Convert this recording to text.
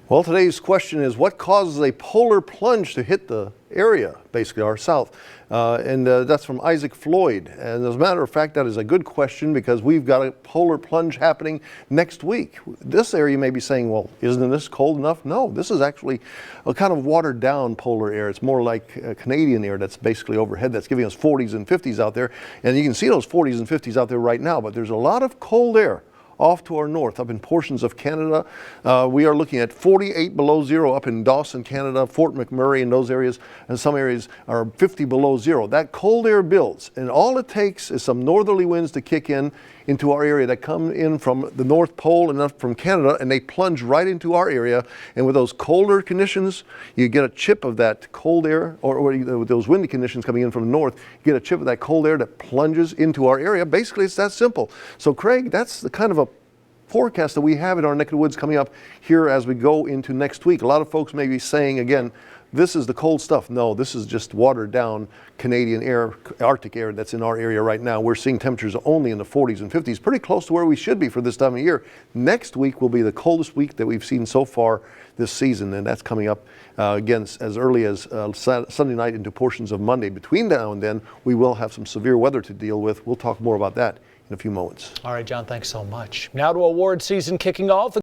Well, today's question is, what causes a polar plunge to hit the area, basically our south? That's from Isaac Floyd. And as a matter of fact, that is a good question because we've got a polar plunge happening next week. This area may be saying, well, isn't this cold enough? No, this is actually a kind of watered down polar air. It's more like a Canadian air that's basically overhead that's giving us 40s and 50s out there. And you can see those 40s and 50s out there right now, but there's a lot of cold air off to our north, up in portions of Canada. We are looking at 48 below zero up in Dawson, Canada, Fort McMurray and those areas, and some areas are 50 below zero. That cold air builds, and all it takes is some northerly winds to kick in into our area that come in from the North Pole and up from Canada, and they plunge right into our area. And with those colder conditions, you get a chip of that cold air, or with those windy conditions coming in from the north, you get a chip of that cold air that plunges into our area. Basically, it's that simple. So, Craig, that's the kind of a forecast that we have in our neck of the woods coming up here as we go into next week. A lot of folks may be saying, again, this is the cold stuff. No, this is just watered down Canadian air, Arctic air that's in our area right now. We're seeing temperatures only in the 40s and 50s, pretty close to where we should be for this time of year. Next week will be the coldest week that we've seen so far this season, and that's coming up again as early as Sunday night into portions of Monday. Between now and then, we will have some severe weather to deal with. We'll talk more about that in a few moments. All right, John, thanks so much. Now to award season kicking off.